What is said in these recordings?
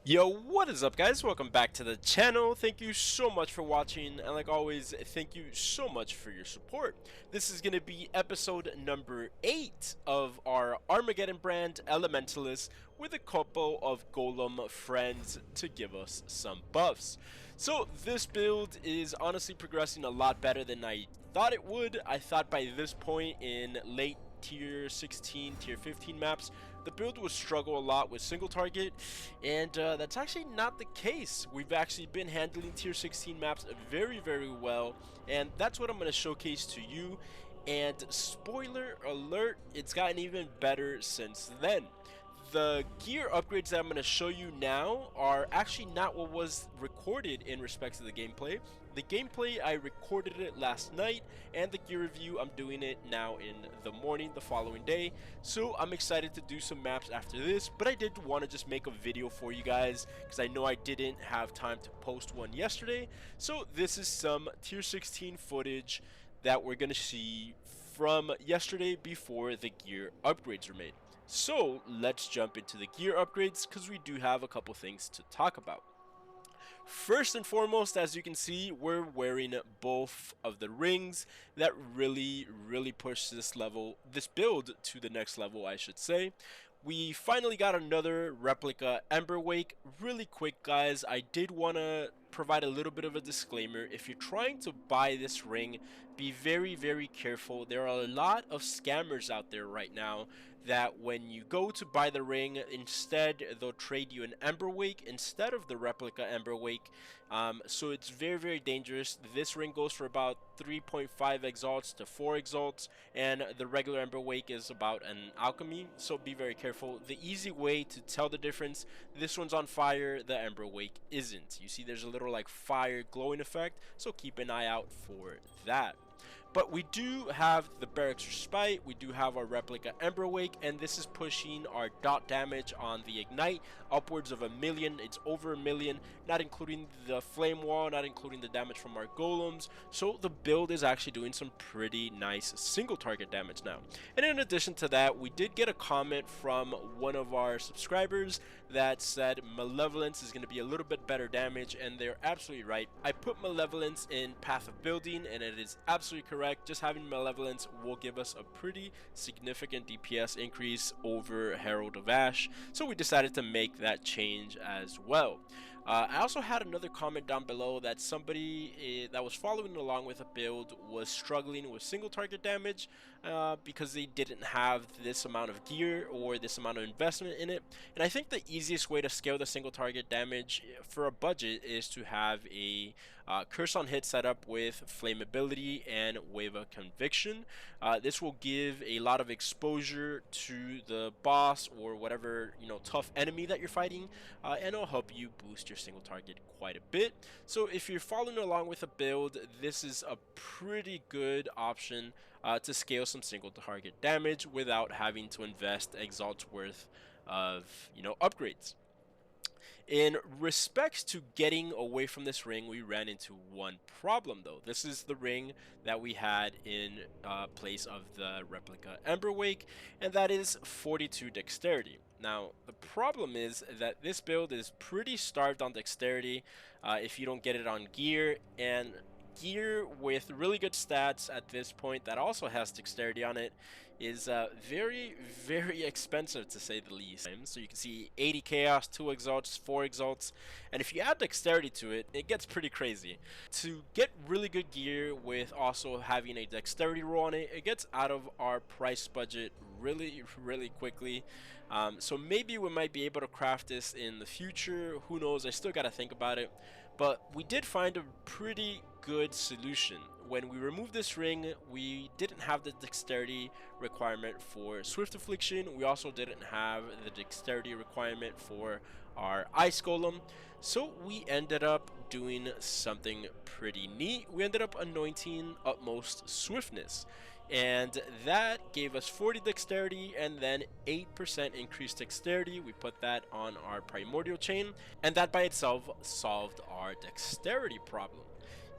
Yo, what is up guys? Welcome back to the channel. Thank you so much for watching, and like always, thank you so much for your support. This is going to be episode number 8 of our Armageddon Brand Elementalist with a couple of Golem friends to give us some buffs. So this build is honestly progressing a lot better than I thought it would. I thought by this point in late tier 16, tier 15 maps, the build would struggle a lot with single target, and that's actually not the case. We've actually been handling tier 16 maps very well, and that's what I'm going to showcase to you. And spoiler alert, it's gotten even better since then. The gear upgrades that I'm going to show you now are actually not what was recorded in respect to the gameplay. The gameplay, I recorded it last night, and the gear review, I'm doing it now in the morning the following day. So I'm excited to do some maps after this, but I did want to just make a video for you guys because I know I didn't have time to post one yesterday. So this is some tier 16 footage that we're going to see from yesterday before the gear upgrades were made. So let's jump into the gear upgrades because we do have a couple things to talk about. First and foremost, as you can see, we're wearing both of the rings that really push this build to the next level, I should say. We finally got another replica Ember Wake. Really quick guys, I did want to provide a little bit of a disclaimer. If you're trying to buy this ring, be very careful. There are a lot of scammers out there right now that when you go to buy the ring, instead they'll trade you an Ember Wake instead of the replica Ember Wake. So it's very dangerous. This ring goes for about 3.5 exalts to 4 exalts, and the regular Ember Wake is about an alchemy, so be very careful. The easy way to tell the difference: this one's on fire, the Ember Wake isn't. You see there's a little like fire glowing effect, so keep an eye out for that. But we do have the Barracks Respite, we do have our replica Ember Wake, and this is pushing our dot damage on the Ignite upwards of 1,000,000. It's over 1,000,000, not including the Flame Wall, not including the damage from our Golems. So the build is actually doing some pretty nice single target damage now. And in addition to that, we did get a comment from one of our subscribers that said Malevolence is going to be a little bit better damage, and they're absolutely right. I put Malevolence in Path of Building, and it is absolutely correct. Just having Malevolence will give us a pretty significant DPS increase over Herald of Ash, so we decided to make that change as well. I also had another comment down below that somebody that was following along with a build was struggling with single target damage because they didn't have this amount of gear or this amount of investment in it. And I think the easiest way to scale the single target damage for a budget is to have a curse on hit setup with flammability and wave of conviction. This will give a lot of exposure to the boss or whatever tough enemy that you're fighting, and it'll help you boost your single target quite a bit. So if you're following along with a build, this is a pretty good option to scale some single target damage without having to invest exalts worth of upgrades. In respects to getting away from this ring, we ran into one problem though. This is the ring that we had in place of the replica Ember Wake, and that is 42 dexterity. Now the problem is that this build is pretty starved on dexterity if you don't get it on gear, and gear with really good stats at this point that also has dexterity on it is very expensive, to say the least. So you can see 80 chaos, 2 exalts, 4 exalts, and if you add dexterity to it, it gets pretty crazy. To get really good gear with also having a dexterity roll on it, it gets out of our price budget really quickly. So maybe we might be able to craft this in the future, who knows, I still gotta think about it. But we did find a pretty good solution. When we removed this ring, we didn't have the dexterity requirement for Swift Affliction. We also didn't have the dexterity requirement for our Ice Golem. So we ended up doing something pretty neat. We ended up anointing Utmost Swiftness, and that gave us 40 dexterity and then 8% increased dexterity. We put that on our primordial chain, and that by itself solved our dexterity problem.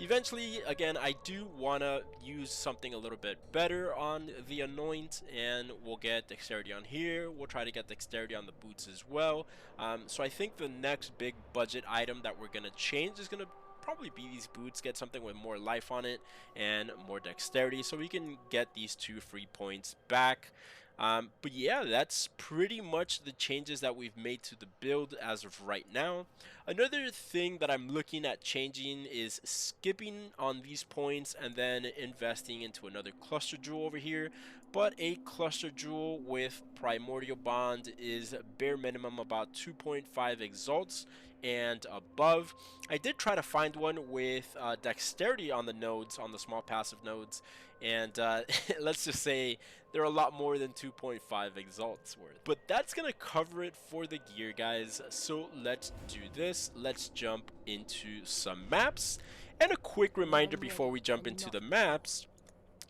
Eventually, again, I do want to use something a little bit better on the Anoint, and we'll get dexterity on here. We'll try to get dexterity on the boots as well. So I think the next big budget item that we're going to change is going to probably be these boots. Get something with more life on it and more dexterity, so we can get these 2 free points back. But yeah, that's pretty much the changes that we've made to the build as of right now. Another thing that I'm looking at changing is skipping on these points and then investing into another cluster jewel over here. But a cluster jewel with primordial bond is bare minimum about 2.5 exalts and above. I did try to find one with dexterity on the nodes, on the small passive nodes, and let's just say they're a lot more than 2.5 exalts worth. But that's gonna cover it for the gear, guys. So let's do this. Let's jump into some maps. And a quick reminder before we jump into the maps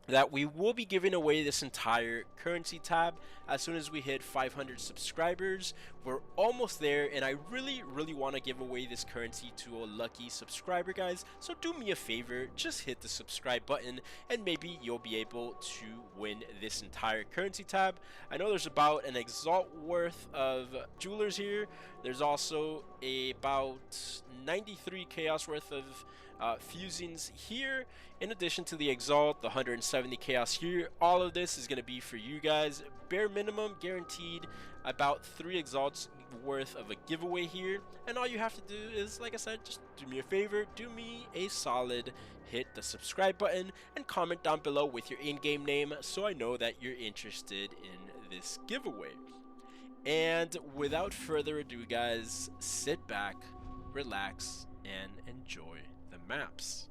that we will be giving away this entire currency tab as soon as we hit 500 subscribers. We're almost there, and I really want to give away this currency to a lucky subscriber, guys. So do me a favor, just hit the subscribe button and maybe you'll be able to win this entire currency tab. I know there's about an exalt worth of jewelers here. There's also about 93 chaos worth of fusings here, in addition to the exalt, the 170 chaos here. All of this is going to be for you guys. Bare minimum guaranteed about 3 exalts worth of a giveaway here, and all you have to do is, like I said, just do me a favor, do me a solid, hit the subscribe button and comment down below with your in-game name so I know that you're interested in this giveaway. And without further ado, guys, sit back, relax, and enjoy the maps.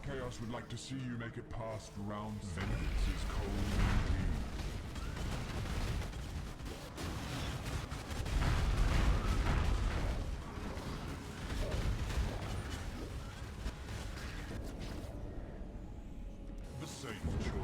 Chaos would like to see you make it past round. Vengeance is cold indeed. The safe choice.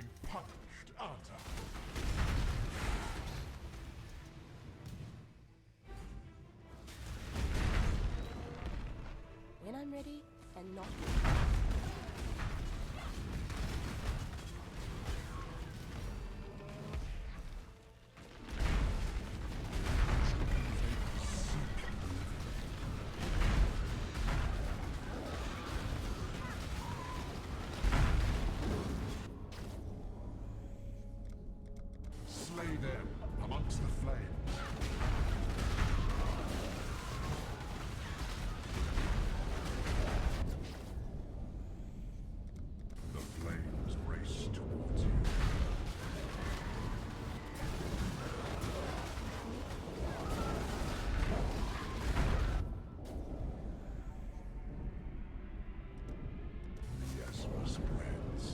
being punished, aren't I? When I'm ready and not. Slay them amongst the flames. The flames race towards you. The Esper spreads.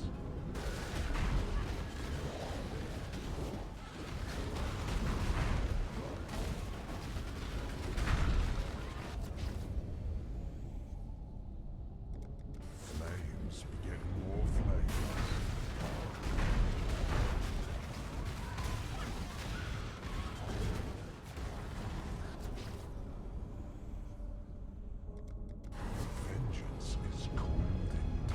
Flames beget more flames. Vengeance is cold indeed.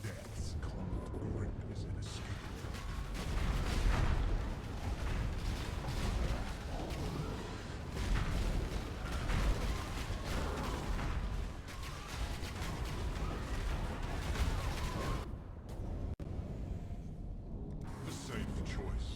Death's cold grip is inescapable. The safe choice.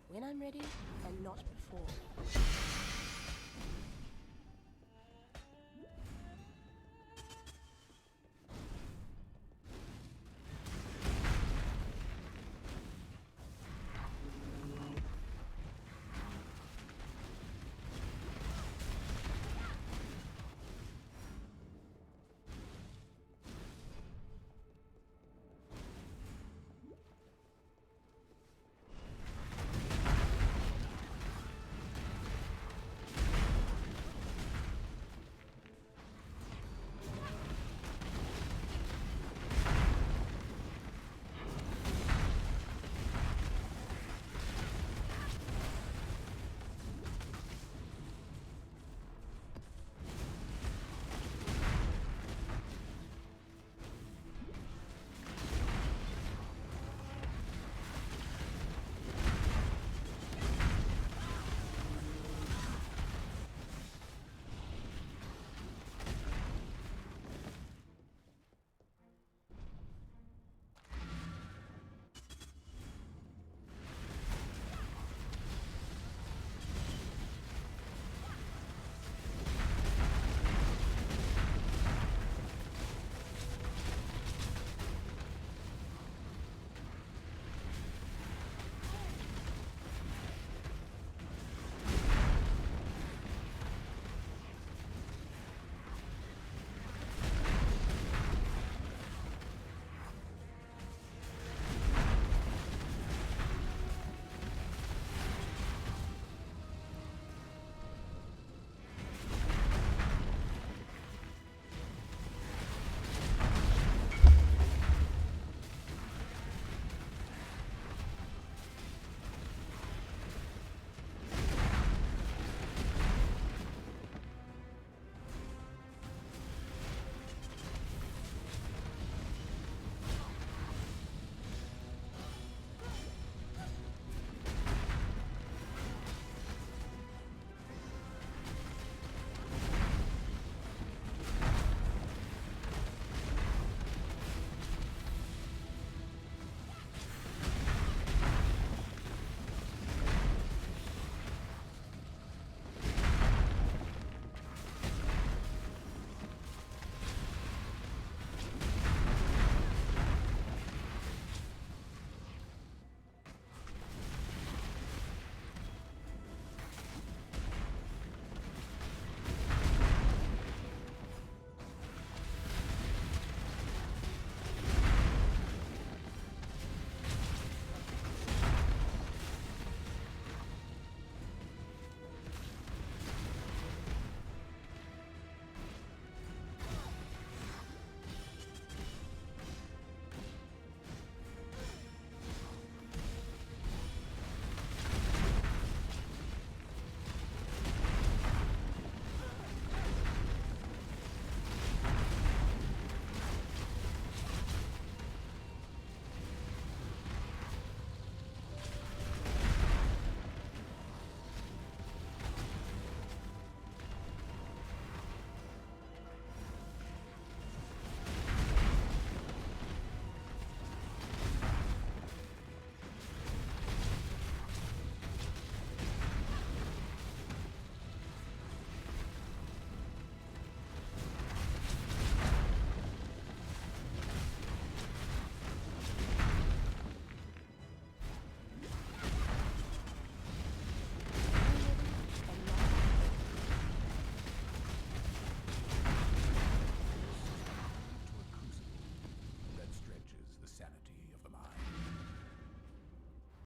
When I'm ready and not before.